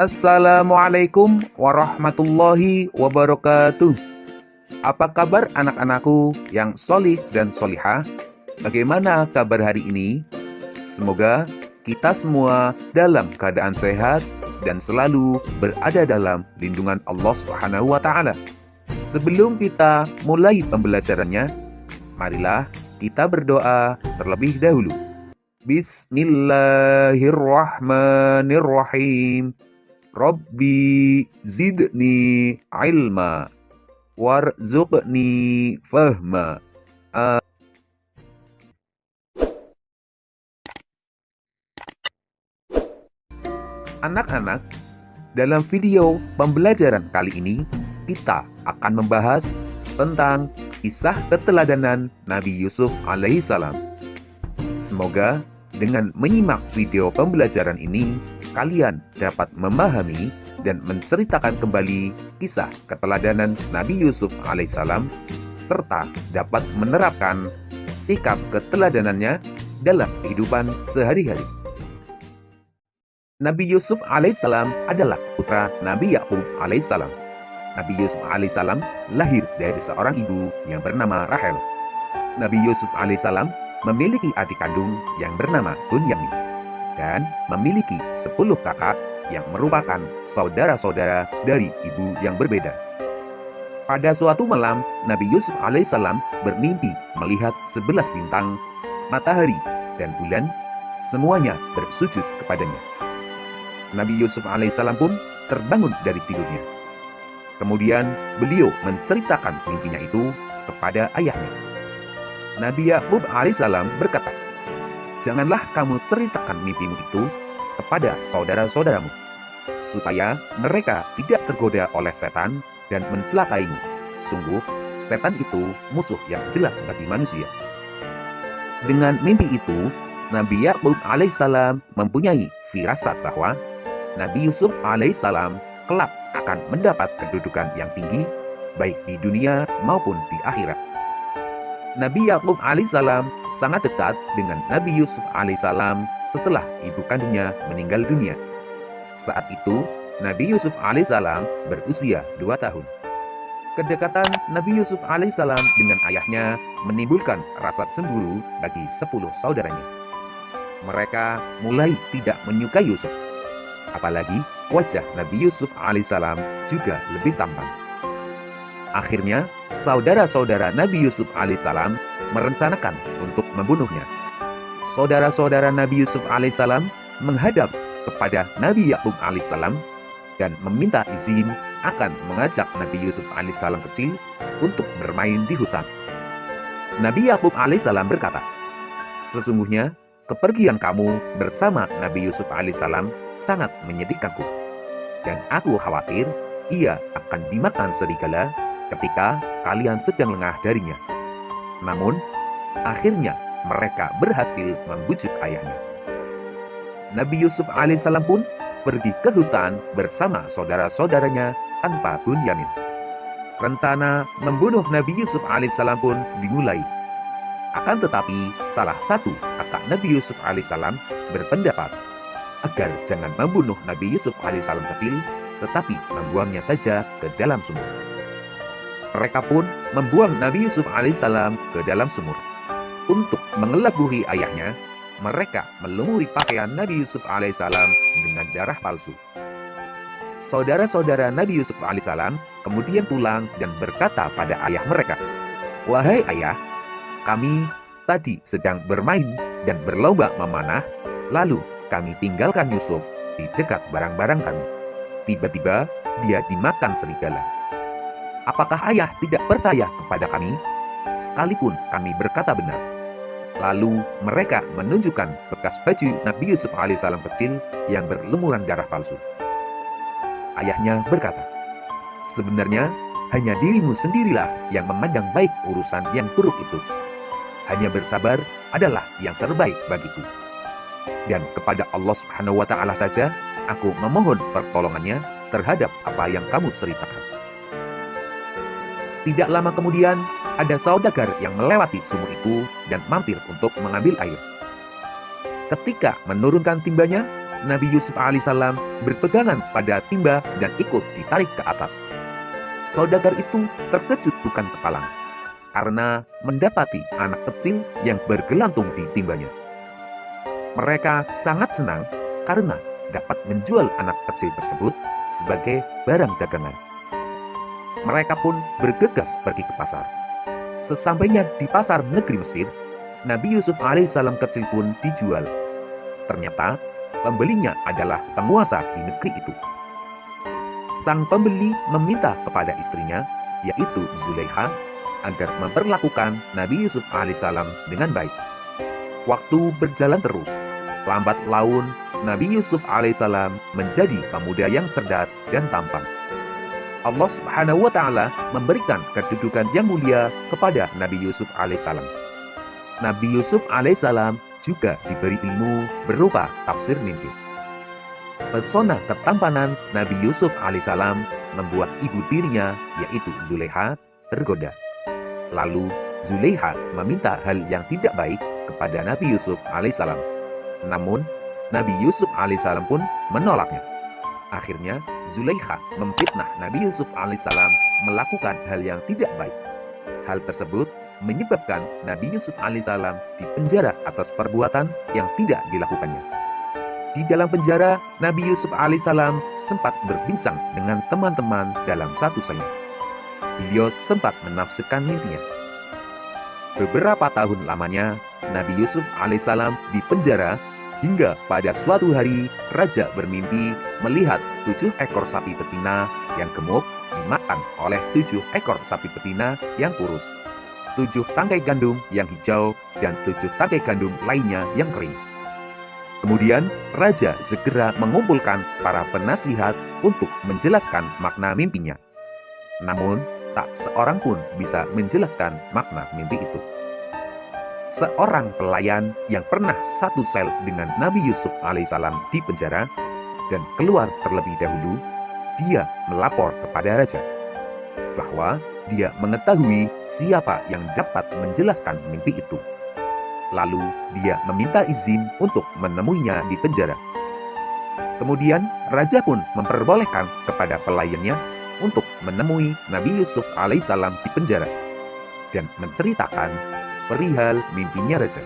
Assalamualaikum warahmatullahi wabarakatuh. Apa kabar anak-anakku yang solih dan solihah? Bagaimana kabar hari ini? Semoga kita semua dalam keadaan sehat dan selalu berada dalam lindungan Allah Subhanahu wa Ta'ala. Sebelum kita mulai pembelajarannya, marilah kita berdoa terlebih dahulu. Bismillahirrahmanirrahim. Rabbi zidni ilma warzuqni fahma. Anak-anak, dalam video pembelajaran kali ini kita akan membahas tentang kisah keteladanan Nabi Yusuf alaihissalam. Semoga dengan menyimak video pembelajaran ini, kalian dapat memahami dan menceritakan kembali kisah keteladanan Nabi Yusuf alaihissalam, serta dapat menerapkan sikap keteladanannya dalam kehidupan sehari-hari. Nabi Yusuf alaihissalam adalah putra Nabi Yakub alaihissalam. Nabi Yusuf alaihissalam lahir dari seorang ibu yang bernama Rahel. Nabi Yusuf alaihissalam memiliki adik kandung yang bernama Bunyamin dan memiliki 10 kakak yang merupakan saudara-saudara dari ibu yang berbeda. Pada suatu malam, Nabi Yusuf alaihissalam bermimpi melihat 11 bintang, matahari, dan bulan, semuanya bersujud kepadanya. Nabi Yusuf alaihissalam pun terbangun dari tidurnya. Kemudian beliau menceritakan mimpinya itu kepada ayahnya. Nabi Yakub alaihissalam berkata, "Janganlah kamu ceritakan mimpimu itu kepada saudara-saudaramu, supaya mereka tidak tergoda oleh setan dan mencelakaimu. Sungguh, setan itu musuh yang jelas bagi manusia." Dengan mimpi itu, Nabi Yakub alaihissalam mempunyai firasat bahwa Nabi Yusuf alaihissalam kelak akan mendapat kedudukan yang tinggi, baik di dunia maupun di akhirat. Nabi Yakub alaihissalam sangat dekat dengan Nabi Yusuf alaihissalam setelah ibu kandungnya meninggal dunia. Saat itu, Nabi Yusuf alaihissalam berusia 2 tahun. Kedekatan Nabi Yusuf alaihissalam dengan ayahnya menimbulkan rasa cemburu bagi 10 saudaranya. Mereka mulai tidak menyukai Yusuf. Apalagi wajah Nabi Yusuf alaihissalam juga lebih tampan. Akhirnya, saudara-saudara Nabi Yusuf alaihissalam merencanakan untuk membunuhnya. Saudara-saudara Nabi Yusuf alaihissalam menghadap kepada Nabi Yakub alaihissalam dan meminta izin akan mengajak Nabi Yusuf alaihissalam kecil untuk bermain di hutan. Nabi Yakub alaihissalam berkata, "Sesungguhnya kepergian kamu bersama Nabi Yusuf alaihissalam sangat menyedihkanku, dan aku khawatir ia akan dimakan serigala ketika kalian sedang lengah darinya." Namun, akhirnya mereka berhasil membujuk ayahnya. Nabi Yusuf alaihissalam pun pergi ke hutan bersama saudara-saudaranya tanpa Bunyamin. Rencana membunuh Nabi Yusuf alaihissalam pun dimulai. Akan tetapi, salah satu kakak Nabi Yusuf alaihissalam berpendapat agar jangan membunuh Nabi Yusuf alaihissalam kecil, tetapi membuangnya saja ke dalam sumur. Mereka pun membuang Nabi Yusuf alaihissalam ke dalam sumur. Untuk mengelabui ayahnya, mereka melumuri pakaian Nabi Yusuf alaihissalam dengan darah palsu. Saudara-saudara Nabi Yusuf alaihissalam kemudian pulang dan berkata pada ayah mereka, "Wahai ayah, kami tadi sedang bermain dan berlomba memanah, lalu kami tinggalkan Yusuf di dekat barang-barang kami. Tiba-tiba dia dimakan serigala. Apakah ayah tidak percaya kepada kami, sekalipun kami berkata benar?" Lalu mereka menunjukkan bekas baju Nabi Yusuf alaihissalam kecil yang berlumuran darah palsu. Ayahnya berkata, "Sebenarnya hanya dirimu sendirilah yang memandang baik urusan yang buruk itu. Hanya bersabar adalah yang terbaik bagiku. Dan kepada Allah Subhanahu wa Ta'ala saja aku memohon pertolongannya terhadap apa yang kamu ceritakan." Tidak lama kemudian, ada saudagar yang melewati sumur itu dan mampir untuk mengambil air. Ketika menurunkan timbanya, Nabi Yusuf alaihissalam berpegangan pada timba dan ikut ditarik ke atas. Saudagar itu terkejut bukan kepalang, karena mendapati anak kecil yang bergelantung di timbanya. Mereka sangat senang karena dapat menjual anak kecil tersebut sebagai barang dagangan. Mereka pun bergegas pergi ke pasar. Sesampainya di pasar negeri Mesir, Nabi Yusuf alaihissalam kecil pun dijual. Ternyata pembelinya adalah penguasa di negeri itu. Sang pembeli meminta kepada istrinya, yaitu Zulaikha, agar memperlakukan Nabi Yusuf alaihissalam dengan baik. Waktu berjalan terus, lambat laun Nabi Yusuf alaihissalam menjadi pemuda yang cerdas dan tampan. Allah Subhanahu wa Ta'ala memberikan kedudukan yang mulia kepada Nabi Yusuf alaihissalam. Nabi Yusuf alaihissalam juga diberi ilmu berupa tafsir mimpi. Pesona ketampanan Nabi Yusuf alaihissalam membuat ibu tirinya, yaitu Zulaikha, tergoda. Lalu Zulaikha meminta hal yang tidak baik kepada Nabi Yusuf alaihissalam. Namun Nabi Yusuf alaihissalam pun menolaknya. Akhirnya Zulaikha memfitnah Nabi Yusuf alaihissalam melakukan hal yang tidak baik. Hal tersebut menyebabkan Nabi Yusuf alaihissalam dipenjara atas perbuatan yang tidak dilakukannya. Di dalam penjara, Nabi Yusuf alaihissalam sempat berbincang dengan teman-teman dalam satu senyum. Beliau sempat menafsirkan mimpinya. Beberapa tahun lamanya, Nabi Yusuf alaihissalam di penjara hingga pada suatu hari raja bermimpi melihat 7 ekor sapi betina yang gemuk dimakan oleh 7 ekor sapi betina yang kurus, 7 tangkai gandum yang hijau, dan 7 tangkai gandum lainnya yang kering. Kemudian raja segera mengumpulkan para penasihat untuk menjelaskan makna mimpinya. Namun tak seorang pun bisa menjelaskan makna mimpi itu. Seorang pelayan yang pernah satu sel dengan Nabi Yusuf alaihissalam di penjara dan keluar terlebih dahulu, dia melapor kepada raja bahwa dia mengetahui siapa yang dapat menjelaskan mimpi itu. Lalu dia meminta izin untuk menemuinya di penjara. Kemudian raja pun memperbolehkan kepada pelayannya untuk menemui Nabi Yusuf alaihissalam di penjara dan menceritakan perihal mimpinya raja.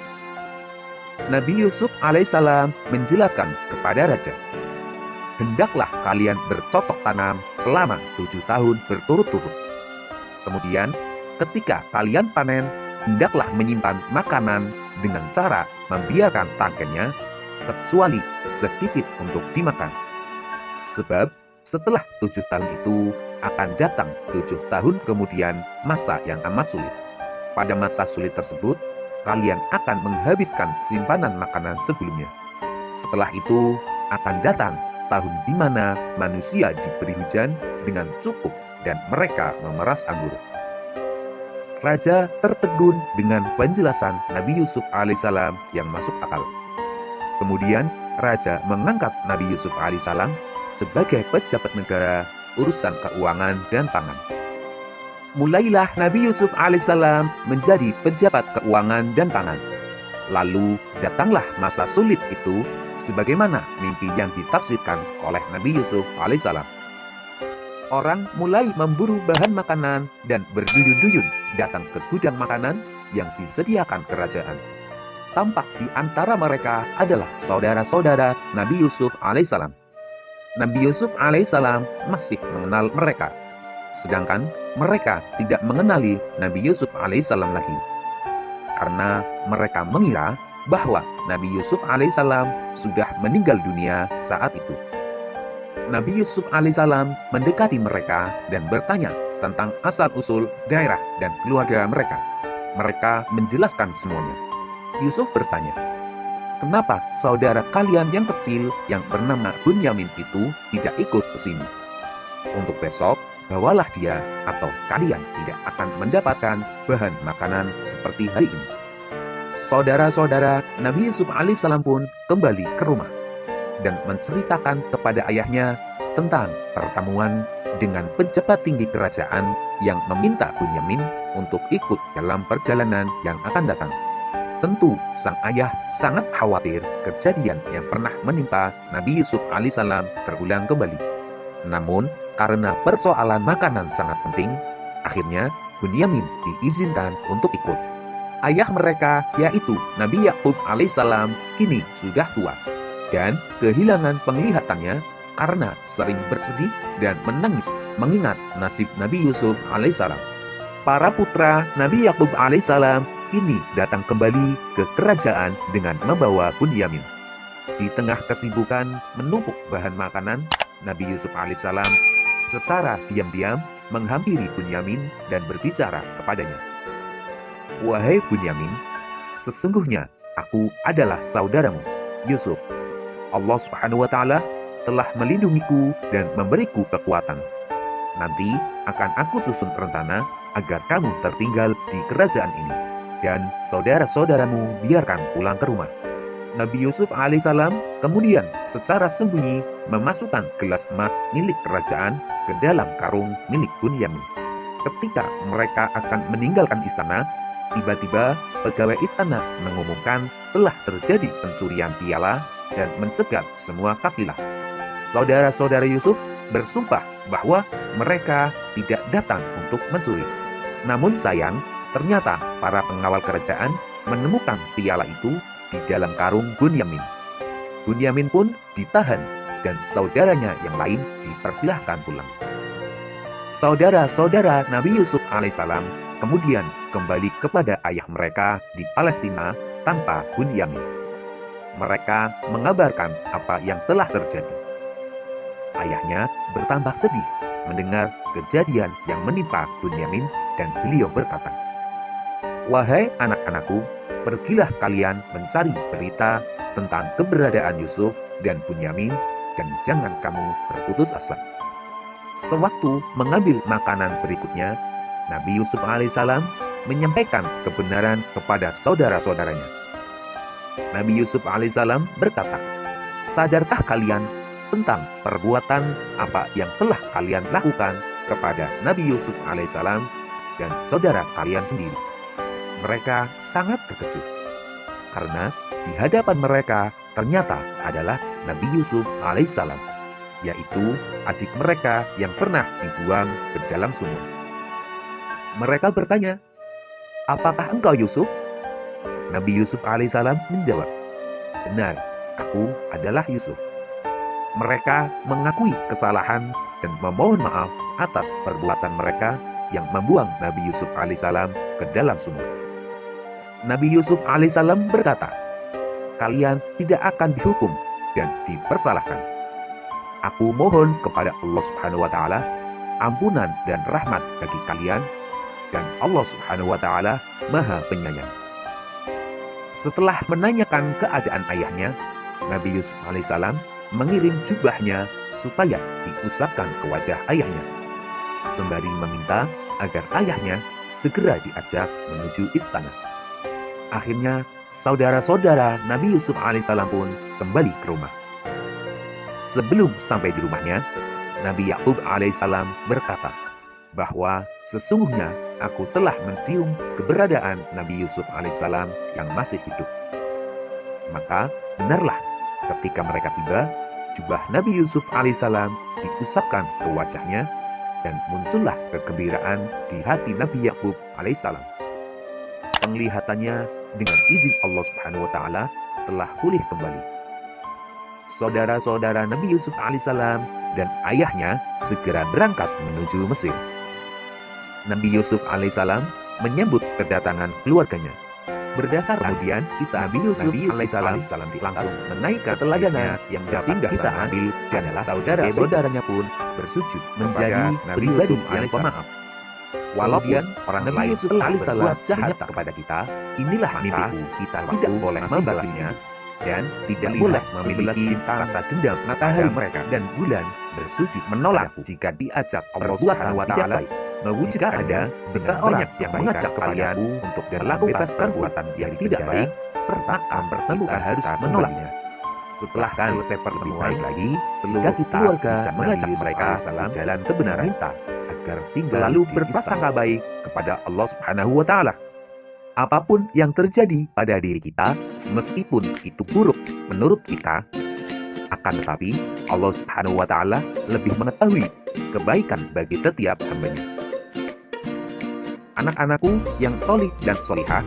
Nabi Yusuf alaihissalam menjelaskan kepada raja, "Hendaklah kalian bercocok tanam selama 7 tahun berturut-turut. Kemudian ketika kalian panen, hendaklah menyimpan makanan dengan cara membiarkan tangkainya kecuali sedikit untuk dimakan. Sebab setelah 7 tahun itu akan datang 7 tahun kemudian masa yang amat sulit. Pada masa sulit tersebut, kalian akan menghabiskan simpanan makanan sebelumnya. Setelah itu akan datang tahun di mana manusia diberi hujan dengan cukup dan mereka memeras anggur." Raja tertegun dengan penjelasan Nabi Yusuf alaihissalam yang masuk akal. Kemudian raja mengangkat Nabi Yusuf alaihissalam sebagai pejabat negara urusan keuangan dan pangan. Mulailah Nabi Yusuf alaihissalam menjadi pejabat keuangan dan pangan. Lalu datanglah masa sulit itu sebagaimana mimpi yang ditafsirkan oleh Nabi Yusuf alaihissalam. Orang mulai memburu bahan makanan dan berduyun-duyun datang ke gudang makanan yang disediakan kerajaan. Tampak di antara mereka adalah saudara-saudara Nabi Yusuf alaihissalam. Nabi Yusuf alaihissalam masih mengenal mereka, sedangkan mereka tidak mengenali Nabi Yusuf alaihissalam lagi. Karena mereka mengira bahwa Nabi Yusuf alaihissalam sudah meninggal dunia saat itu. Nabi Yusuf alaihissalam mendekati mereka dan bertanya tentang asal-usul daerah dan keluarga mereka. Mereka menjelaskan semuanya. Yusuf bertanya, "Kenapa saudara kalian yang kecil yang bernama Bunyamin itu tidak ikut ke sini? Untuk besok, bawalah dia atau kalian tidak akan mendapatkan bahan makanan seperti hari ini." Saudara-saudara Nabi Yusuf alaihissalam pun kembali ke rumah dan menceritakan kepada ayahnya tentang pertemuan dengan pejabat tinggi kerajaan yang meminta Bunyamin untuk ikut dalam perjalanan yang akan datang. Tentu sang ayah sangat khawatir kejadian yang pernah menimpa Nabi Yusuf alaihissalam terulang kembali. Namun karena persoalan makanan sangat penting, akhirnya Bunyamin diizinkan untuk ikut. Ayah mereka yaitu Nabi Yakub alaihissalam kini sudah tua dan kehilangan penglihatannya karena sering bersedih dan menangis mengingat nasib Nabi Yusuf alaihissalam. Para putra Nabi Yakub alaihissalam kini datang kembali ke kerajaan dengan membawa Bunyamin. Di tengah kesibukan menumpuk bahan makanan, Nabi Yusuf alaihissalam secara diam-diam menghampiri Bunyamin dan berbicara kepadanya. Wahai Bunyamin, sesungguhnya aku adalah saudaramu, Yusuf. Allah Subhanahu wa Ta'ala telah melindungiku dan memberiku kekuatan. Nanti akan aku susun rencana agar kamu tertinggal di kerajaan ini, dan saudara-saudaramu biarkan pulang ke rumah. Nabi Yusuf alaihissalam kemudian secara sembunyi memasukkan gelas emas milik kerajaan ke dalam karung milik Bunyamin. Ketika mereka akan meninggalkan istana, tiba-tiba pegawai istana mengumumkan telah terjadi pencurian piala dan mencegat semua kafilah. Saudara-saudara Yusuf bersumpah bahwa mereka tidak datang untuk mencuri. Namun sayang, ternyata para pengawal kerajaan menemukan piala itu di dalam karung Bunyamin. Bunyamin pun ditahan dan saudaranya yang lain dipersilahkan pulang. Saudara-saudara Nabi Yusuf alaihissalam kemudian kembali kepada ayah mereka di Palestina tanpa Bunyamin. Mereka mengabarkan apa yang telah terjadi. Ayahnya bertambah sedih mendengar kejadian yang menimpa Bunyamin dan beliau berkata, "Wahai anak-anakku, pergilah kalian mencari berita tentang keberadaan Yusuf dan Bunyamin dan jangan kamu berputus asa." Sewaktu mengambil makanan berikutnya, Nabi Yusuf alaihissalam menyampaikan kebenaran kepada saudara-saudaranya. Nabi Yusuf alaihissalam berkata, "Sadarkah kalian tentang perbuatan apa yang telah kalian lakukan kepada Nabi Yusuf alaihissalam dan saudara kalian sendiri?" Mereka sangat terkejut karena di hadapan mereka ternyata adalah Nabi Yusuf alaihissalam, yaitu adik mereka yang pernah dibuang ke dalam sumur. Mereka bertanya, "Apakah engkau Yusuf?" Nabi Yusuf alaihissalam menjawab, "Benar, aku adalah Yusuf." Mereka mengakui kesalahan dan memohon maaf atas perbuatan mereka yang membuang Nabi Yusuf alaihissalam ke dalam sumur. Nabi Yusuf alaihissalam berkata, "Kalian tidak akan dihukum dan dipersalahkan. Aku mohon kepada Allah Subhanahu wa Ta'ala ampunan dan rahmat bagi kalian, dan Allah Subhanahu wa Ta'ala Maha Penyayang." Setelah menanyakan keadaan ayahnya, Nabi Yusuf alaihissalam mengirim jubahnya supaya diusapkan ke wajah ayahnya, sembari meminta agar ayahnya segera diajak menuju istana. Akhirnya, saudara-saudara Nabi Yusuf alaihissalam pun kembali ke rumah. Sebelum sampai di rumahnya, Nabi Yakub alaihissalam berkata bahwa sesungguhnya aku telah mencium keberadaan Nabi Yusuf alaihissalam yang masih hidup. Maka benarlah ketika mereka tiba, jubah Nabi Yusuf alaihissalam diusapkan ke wajahnya dan muncullah kegembiraan di hati Nabi Yakub alaihissalam. Penglihatannya dengan izin Allah Subhanahu wa Ta'ala telah pulih kembali. Saudara-saudara Nabi Yusuf alaihissalam dan ayahnya segera berangkat menuju Mesir. Nabi Yusuf alaihissalam menyambut kedatangan keluarganya. Berdasar kemudian kisah Nabi Yusuf alaihissalam langsung menaikkan teladannya yang dapat kita ambil dan saudara-saudaranya pun bersujud menjadi pribadi yang pemaaf. Walaupun orang Nabi Yusuf alaihissalam jahat kepada kita, inilah mimpiku, kita tidak boleh membalasnya dan tidak boleh memiliki rasa dendam. Matahari mereka dan bulan bersujud menolak jika diajak Allah Subhanahu wa Ta'ala. Jika ada seseorang yang mengajak kalian untuk melakukan perbuatan yang tidak baik, serta bertemu harus menolaknya. Setelah selesai pertemuan lagi, seluruh keluarga mengajak mereka dalam jalan kebenaran, minta agar tinggal selalu berprasangka baik kepada Allah Subhanahu wa Ta'ala. apapun yang terjadi pada diri kita, meskipun itu buruk menurut kita, akan tetapi Allah Subhanahu wa Ta'ala lebih mengetahui kebaikan bagi setiap hambanya. Anak-anakku yang solih dan solihah,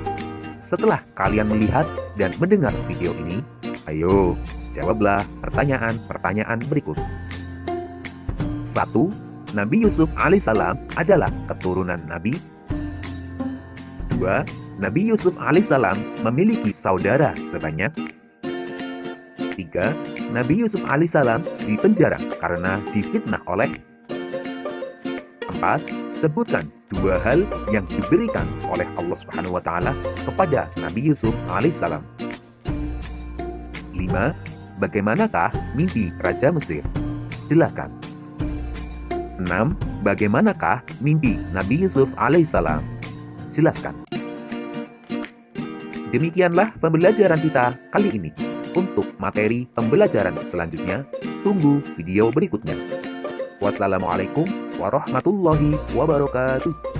setelah kalian melihat dan mendengar video ini, ayo jawablah pertanyaan-pertanyaan berikut. 1. Nabi Yusuf alaihissalam adalah keturunan Nabi. 2. Nabi Yusuf alaihissalam memiliki saudara sebanyak. 3. Nabi Yusuf alaihissalam dipenjara karena difitnah oleh. 4. Sebutkan 2 hal yang diberikan oleh Allah Subhanahu wa Ta'ala kepada Nabi Yusuf alaihissalam. 5. Bagaimanakah mimpi Raja Mesir? Jelaskan. 6. Bagaimanakah mimpi Nabi Yusuf alaihissalam? Jelaskan. Demikianlah pembelajaran kita kali ini. Untuk materi pembelajaran selanjutnya, tunggu video berikutnya. Wassalamualaikum warahmatullahi wabarakatuh.